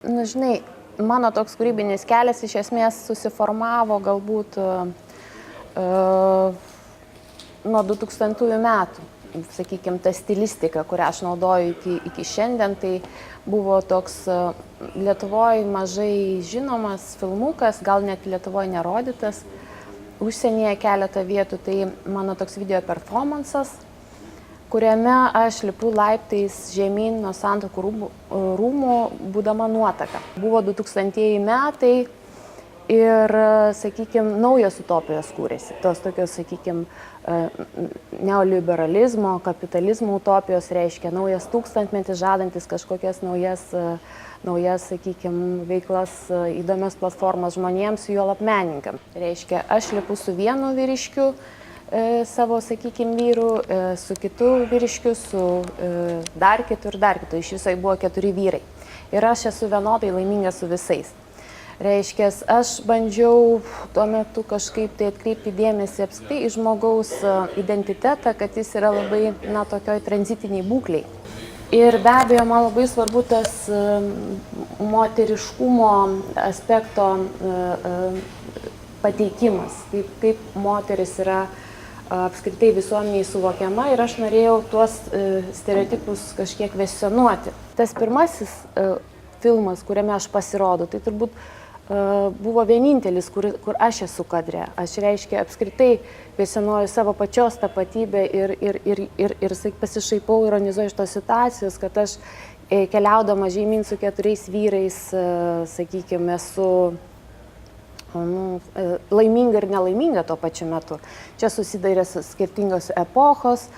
Nu, žinai, mano toks kūrybinis kelias iš esmės susiformavo galbūt nuo 2000 metų. Sakykime, ta stilistika, kurią aš naudoju iki šiandien, tai buvo toks Lietuvoje mažai žinomas filmukas, gal net Lietuvoje nerodytas, užsienyje keletą vietų, tai mano toks video performances, kuriame aš lipu laiptais žemyn nuo Santuokų rūmų, būdama nuotaka. Buvo 2000 metai ir, sakykime, naujos utopijos kūrėsi. Tos tokios, sakykime, neoliberalizmo, kapitalizmo utopijos reiškia naujas tūkstantmetis, žadantis kažkokias naujas, sakykime, veiklas, įdomias platformas žmonėms, juolab menininkams. Reiškia, aš lipu su vienu vyriškiu, savo, sakykime, vyru, su kitu vyriškiu, su dar kitu ir dar kitu. Iš viso buvo 4 vyrai. Ir aš esu vienodai laiminga su visais. Reiškia, aš bandžiau tuo metu kažkaip tai atkreipti dėmesį apskritai į žmogaus identitetą, kad jis yra labai, tokioj tranzitiniai būkliai. Ir be abejo, man labai svarbu tas moteriškumo aspekto pateikimas, kaip moteris yra apskritai visuomeniai suvokiama, ir aš norėjau tuos stereotipus kažkiek kvestionuoti. Tas pirmasis filmas, kuriame aš pasirodau, tai turbūt buvo vienintelis, kur aš esu kadre. Aš, reiškia, apskritai kvestionuoju savo pačios tapatybę ir pasišaipau, ironizuoju iš tos situacijos, kad aš keliaudama žemyn su 4 vyrais, sakykime, esu laiminga ir nelaiminga tuo pačiu metu. Čia susidarė skirtingos epochos,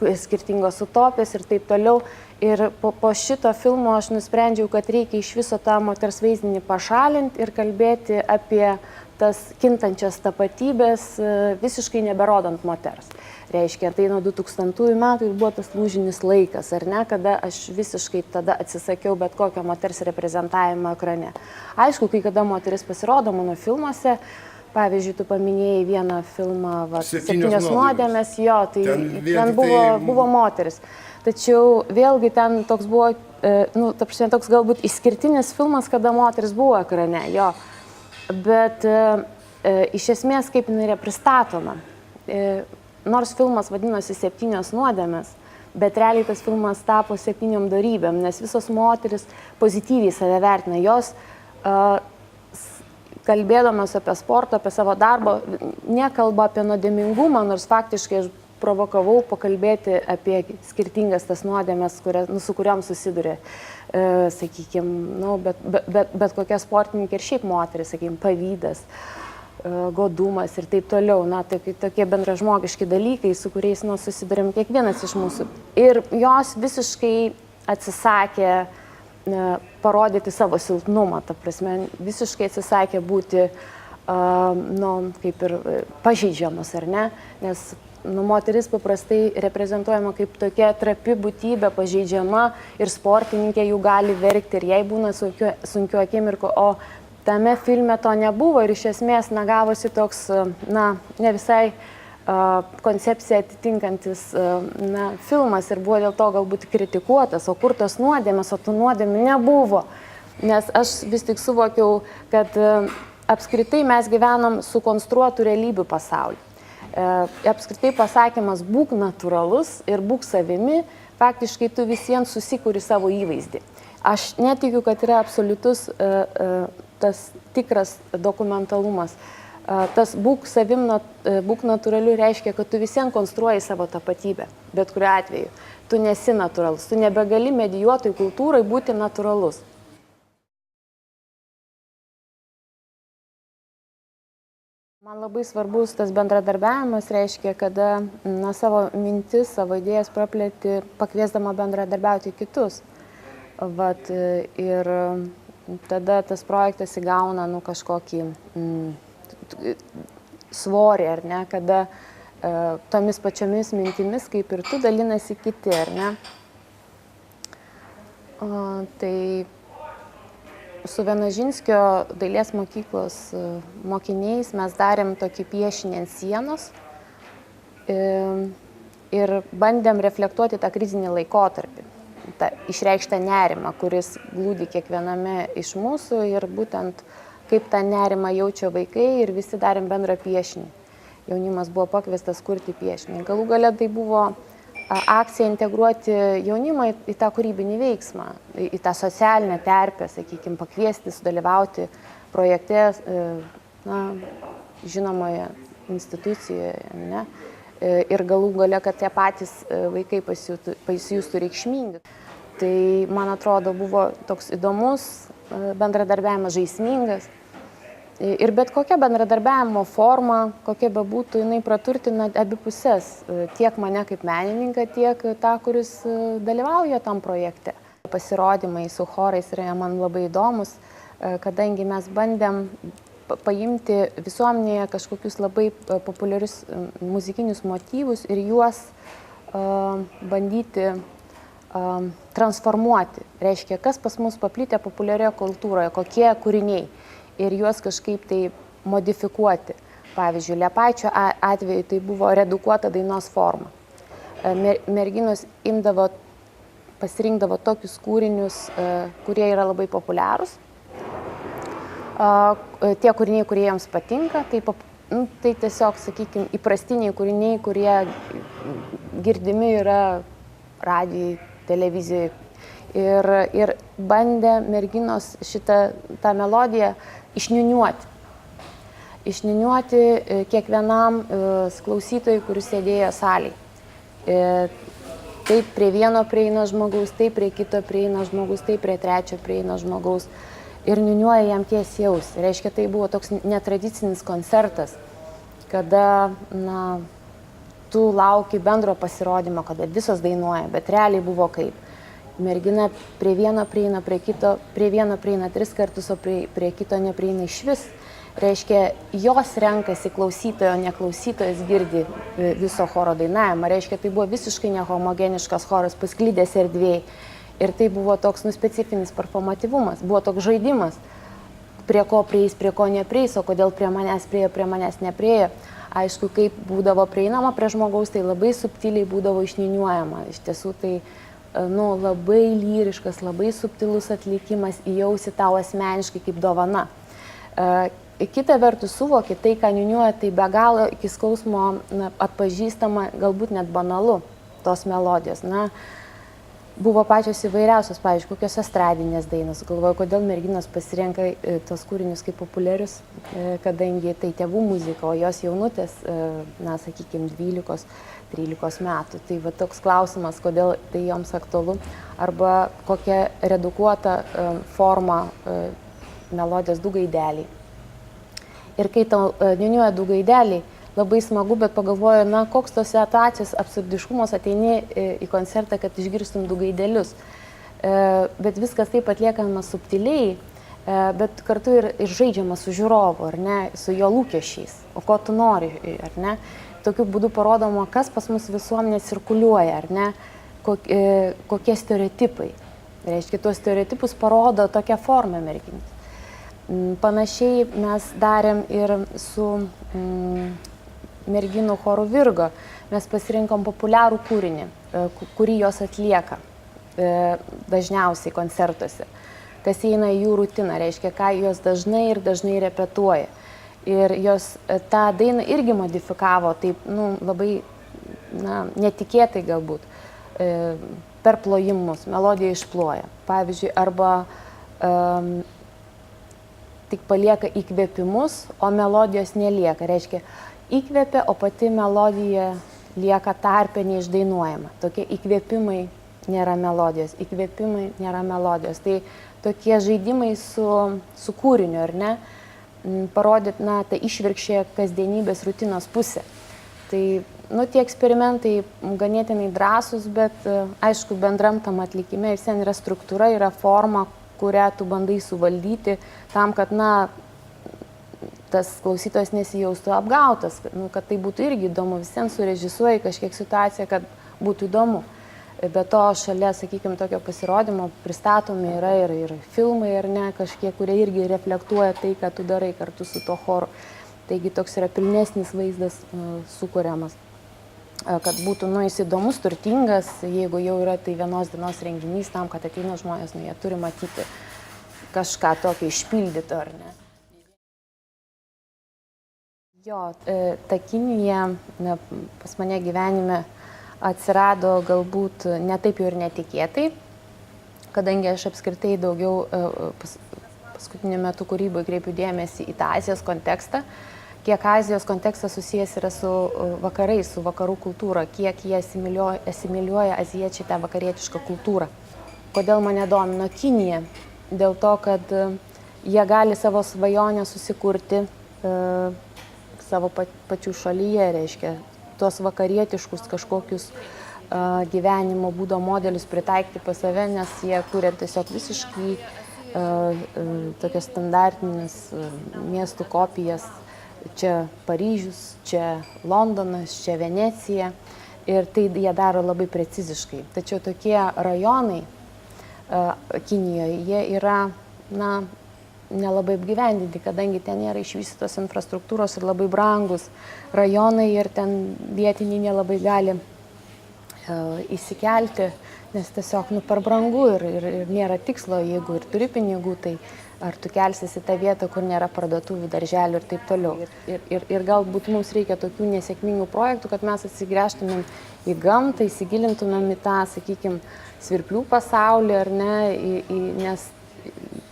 skirtingos utopijos ir taip toliau. Ir po šito filmo aš nusprendžiau, kad reikia iš viso tą moters vaizdinį pašalinti ir kalbėti apie tas kintančias tapatybės, visiškai neberodant moters. Reiškia, tai nuo 2000 metų ir buvo tas lūžinis laikas, ar ne, kada aš visiškai tada atsisakiau bet kokio moters reprezentavimo ekrane. Aišku, kai kada moteris pasirodo mano filmuose, pavyzdžiui, tu paminėjai vieną filmą, 7 nuodėmės, jo, tai ten buvo moteris. Tačiau vėlgi ten toks buvo, ta prasme, toks galbūt išskirtinis filmas, kada moteris buvo ekrane, jo. Bet iš esmės, kaip jinai yra pristatoma. Nors filmas vadinosi 7 nuodėmės, bet realiai tas filmas tapo 7 dorybėm, nes visos moteris pozityviai save vertina. Jos kalbėdamas apie sportą, apie savo darbą, nekalba apie nuodėmingumą, nors faktiškai aš provokavau pakalbėti apie skirtingas tas nuodėmes, su kuriuom susiduria, sakykime, bet kokia sportininkė ir šiaip moteris, sakykime, pavydas, godumas ir taip toliau. Tokie bendražmogiški dalykai, su kuriais susidurėm kiekvienas iš mūsų. Ir jos visiškai atsisakė parodyti savo silpnumą, ta prasme, visiškai atsisakė būti, kaip ir pažeidžiamas, ar ne, nes moteris paprastai reprezentuojama kaip tokia trapi būtybė, pažeidžiama, ir sportininkė jų gali verkti ir jai būna sunkių akimirkų, o tame filme to nebuvo ir iš esmės gavosi toks, ne visai koncepciją atitinkantis filmas ir buvo dėl to galbūt kritikuotas, o kur tos nuodėmės, o tų nuodėmių nebuvo. Nes aš vis tik suvokiau, kad apskritai mes gyvenam sukonstruotų realybių pasaulyje. Apskritai pasakymas būk natūralus ir būk savimi, faktiškai tu visiems susikuri savo įvaizdį. Aš netikiu, kad yra absoliutus tas tikras dokumentalumas. Tas būk savim, būk natūraliu reiškia, kad tu visiems konstruoji savo tapatybę, bet kuriuo atveju. Tu nesi natūralus, tu nebegali medijuotojų kultūrai būti natūralus. Man labai svarbus tas bendradarbiavimas, reiškia, kada savo mintis, savo idėjas praplėti, pakviesdama bendradarbiauti kitus. Ir tada tas projektas įgauna kažkokį svorį, ar ne, kada tomis pačiomis mintimis, kaip ir tu, dalinasi kiti, ar ne. Tai su Vienožinskio dailės mokyklos mokiniais mes darėm tokį piešinį ant sienos ir bandėm reflektuoti tą krizinį laikotarpį. išreikštą nerimą, kuris glūdi kiekviename iš mūsų ir būtent kaip tą nerimą jaučia vaikai ir visi darėm bendrą piešinį. Jaunimas buvo pakviestas kurti piešinį. Galų gale tai buvo akcija integruoti jaunimą į tą kūrybinį veiksmą, į tą socialinę terpę, sakykime, pakviesti, sudalyvauti projekte, žinomoje institucijoje, ne? Ir galų gale, kad tie patys vaikai pasijustų reikšmingi. Tai, man atrodo, buvo toks įdomus bendradarbiavimas, žaismingas. Ir bet kokia bendradarbiavimo forma, kokia bebūtų, jinai praturtina abi pusės, tiek mane kaip menininką, tiek tą, kuris dalyvauja tam projekte. Pasirodymai su chorais yra man labai įdomus, kadangi mes bandėm paimti visuomenėje kažkokius labai populiarius muzikinius motyvus ir juos bandyti transformuoti. Reiškia, kas pas mus paplitę populiarioje kultūroje, kokie kūriniai. Ir juos kažkaip tai modifikuoti. Pavyzdžiui, Liepaičio atveju tai buvo redukuota dainos forma. Merginos pasirinkdavo tokius kūrinius, kurie yra labai populiarūs. Tie kūriniai, kurie jiems patinka, tai tiesiog, sakykime, įprastiniai kūriniai, kurie girdimi yra radijai, televizijoje. Ir bandė merginos tą melodiją išniuniuoti. Išniuniuoti kiekvienam klausytojui, kuris sėdėjo salėje. Taip prie vieno prieina žmogaus, taip prie kito prieina žmogaus, taip prie trečio prieina žmogaus. Ir niuniuoja jam tiesiai ausį. Reiškia, tai buvo toks netradicinis koncertas, kada tu lauki bendro pasirodymo, kada visos dainuoja, bet realiai buvo kaip. Mergina prie vieno prieina, prie vieno prieina 3 kartus, o prie kito neprieina išvis. Reiškia, jos renkasi klausytojo, ne klausytojas girdi viso choro dainavimą. Reiškia, tai buvo visiškai nehomogeniškas choras, pasklydęs erdvėj. Ir tai buvo toks specifinis performatyvumas, buvo toks žaidimas, prie ko prieis, prie ko neprieis, o kodėl prie manęs nepriejo. Aišku, kaip būdavo prieinama prie žmogaus, tai labai subtiliai būdavo išniuniuojama. Iš tiesų, tai labai lyriškas, labai subtilus atlikimas, įjausi tau asmeniškai kaip dovana. Kita vertus suvoki, tai, ką niuniuoja, tai be galo iki skausmo atpažįstama, galbūt net banalu tos melodijos. Buvo pačios įvairiausios, pavyzdžiui, kokios estradinės dainos. Galvoju, kodėl merginos pasirenka tos kūrinius kaip populiarius, kadangi tai tėvų muzika, o jos jaunutės, sakykime, 12-13 metų. Tai va toks klausimas, kodėl tai joms aktualu, arba kokia redukuota forma melodijos du gaideliai. Ir kai tau niuniuoja du gaideliai, labai smagu, bet pagalvoju, koks tos situacijos absurdiškumos ateini į koncertą, kad išgirstum du gaidelius. Bet viskas taip atliekama subtiliai, bet kartu ir žaidžiama su žiūrovu, ar ne, su jo lūkesčiais, o ko tu nori, ar ne. Tokiu būdu parodoma, kas pas mus visuomenė cirkuliuoja, ar ne, kokie stereotipai. Reiškia, tuos stereotipus parodo tokia forma merginis. Panašiai mes darėm ir su merginų choru Virgo. Mes pasirinkom populiarų kūrinį, kurį jos atlieka dažniausiai koncertuose, kas įeina į jų rutiną, reiškia, ką jos dažnai repetuoja. Ir jos tą dainą irgi modifikavo, taip, labai netikėtai galbūt, per plojimus, melodija išploja. Pavyzdžiui, arba tik palieka įkvėpimus, o melodijos nelieka. Reiškia, įkvėpia, o pati melodija lieka tarpe neišdainuojama. Tokie įkvėpimai nėra melodijos, įkvėpimai nėra melodijos. Tai tokie žaidimai su kūriniu, ar ne, parodyt, tą išvirkščią kasdienybės rutinos pusę. Tai, tie eksperimentai ganėtinai drąsūs, bet, aišku, bendram tam atlikime vis vien yra struktūra, yra forma, kurią tu bandai suvaldyti tam, kad, tas klausytojas nesijaustų apgautas, kad tai būtų irgi įdomu, visiems surežisuoji kažkiek situaciją, kad būtų įdomu. Be to, šalia, sakykime, tokio pasirodymo pristatomi yra ir filmai, ar ne, kažkiek, kurie irgi reflektuoja tai, ką tu darai kartu su to choru. Taigi toks yra pilnesnis vaizdas sukuriamas. kad būtų, nu, jis įdomus, turtingas, jeigu jau yra tai vienos dienos renginys tam, kad ateina žmonės, nu, jie turi matyti kažką tokio išpildyti, ar ne. Jo, ta Kinija pas mane gyvenime atsirado galbūt ne taip jau ir netikėtai, kadangi aš apskritai daugiau paskutiniu metu kūryboje kreipiu dėmesį į tą Azijos kontekstą, kiek Azijos kontekstas susijęs yra su vakarais, su vakarų kultūra, kiek jie asimiliuoja azijiečiai tą vakarietišką kultūrą. Kodėl mane domino Kinija? Dėl to, kad jie gali savo svajonę susikurti savo pačių šalyje, reiškia, tuos vakarietiškus kažkokius gyvenimo būdo modelius pritaikyti pas save, nes jie kuria tiesiog visiškai tokias standartinis miestų kopijas. Čia Paryžius, čia Londonas, čia Venecija ir tai jie daro labai preciziškai. Tačiau tokie rajonai Kinijoje, jie yra, na, nelabai apgyvendinti, kadangi ten nėra išvystytos infrastruktūros ir labai brangus rajonai ir ten vietiniai nelabai gali įsikelti, nes tiesiog, nu, per brangu ir nėra tikslo, jeigu ir turi pinigų, tai ar tu kelsis į tą vietą, kur nėra parduotuvių, darželių ir taip toliau. Ir galbūt mums reikia tokių nesėkmingų projektų, kad mes atsigręžtumėm į gamtą, įsigilintumėm į tą, sakykime, svirplių pasaulį, ar ne, nes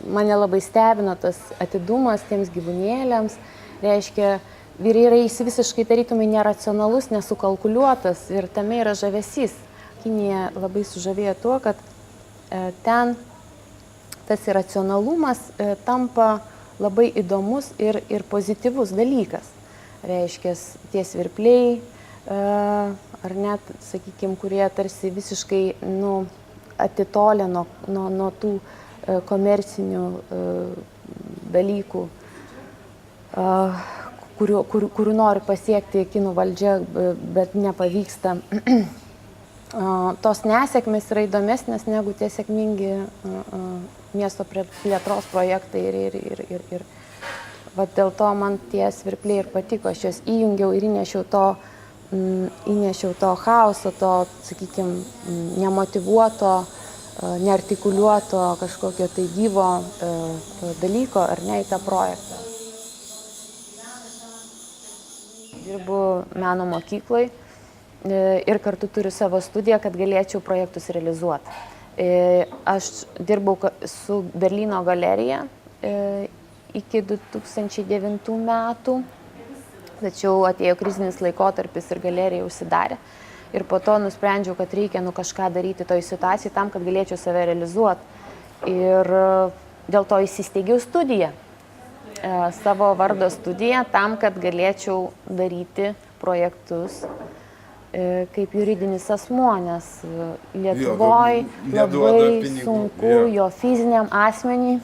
mane labai stebino tas atidumas tiems gyvūnėliams, reiškia, yra jis visiškai tarytumai neracionalus, nesukalkuliuotas ir tame yra žavesys. Kinija labai sužavėjo tuo, kad ten tas iracionalumas tampa labai įdomus ir pozityvus dalykas. Reiškia, tie svirpliai, ar net, sakykime, kurie tarsi visiškai, nu, atitolė nuo tų komercinių dalykų, kurių nori pasiekti kinų valdžia, bet nepavyksta. Tos nesėkmės yra įdomesnės negu tie sėkmingi miesto plėtros projektai ir vat dėl to man tie svirpliai ir patiko. Aš juos įjungiau ir įnešiau to chaoso, to, sakykime, nemotyvuoto, neartikuliuoto kažkokio tai gyvo dalyko ar ne į tą projektą. Dirbu meno mokykloje ir kartu turiu savo studiją, kad galėčiau projektus realizuoti. Aš dirbau su Berlyno galerija iki 2009 metų, tačiau atėjo krizinis laikotarpis ir galerija užsidarė. Ir po to nusprendžiau, kad reikia kažką daryti toj situacijai tam, kad galėčiau save realizuoti. Ir dėl to įsisteigiau studiją, savo vardo studiją, tam, kad galėčiau daryti projektus kaip juridinis asmuo, nes Lietuvoje labai sunku jo fiziniam asmeniui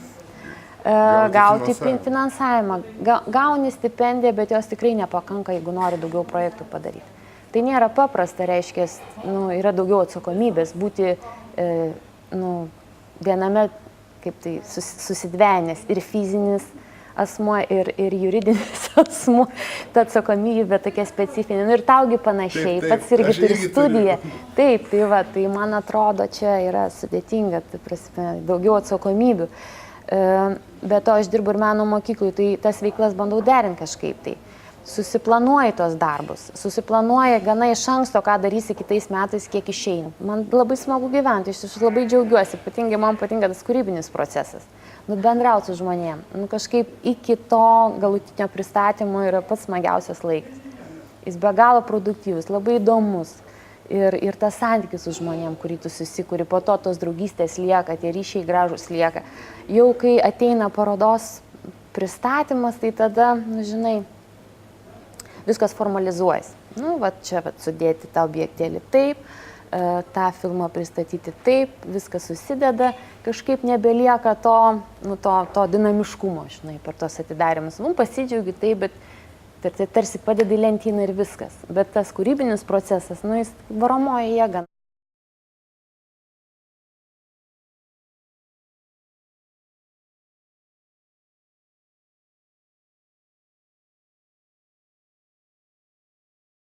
gauti finansavimą. Gauni stipendiją, bet jos tikrai nepakanka, jeigu nori daugiau projektų padaryti. Tai nėra paprasta, reiškia, yra daugiau atsakomybės būti viename, kaip tai, susidvenęs ir fizinis asmuo, ir juridinis asmuo, ta atsakomybė tokia specifinė. Ir taugi panašiai, pats irgi turi studiją. Taip, tai va, tai man atrodo, čia yra sudėtinga, tai prasme, daugiau atsakomybių. Be to, aš dirbu ir meno mokykloje, tai tas veiklas bandau derinti kažkaip tai. Susiplanuoji tos darbus, susiplanuoji gana iš anksto, ką darysi kitais metais, kiek išeina. Man labai smagu gyventi, iš tiesų labai džiaugiuosi, ypatingai man patinka tas kūrybinis procesas. Bendrauti su žmonėm, kažkaip iki to galutinio pristatymo yra pats smagiausias laikas. Jis be galo produktyvus, labai įdomus ir tas santykis su žmonėm, kurį tu susikuri, po to tos draugystės lieka, tie ryšiai gražus lieka. Jau kai ateina parodos pristatymas, tai tada, žinai, viskas formalizuojasi. Čia sudėti tą objektėlį taip, tą filmą pristatyti taip, viskas susideda, kažkaip nebelieka to dinamiškumo, žinai, per tos atidarimus. Pasidžiaugi taip, bet tarsi padeda į lentyną ir viskas. Bet tas kūrybinis procesas, jis varomoja jėga.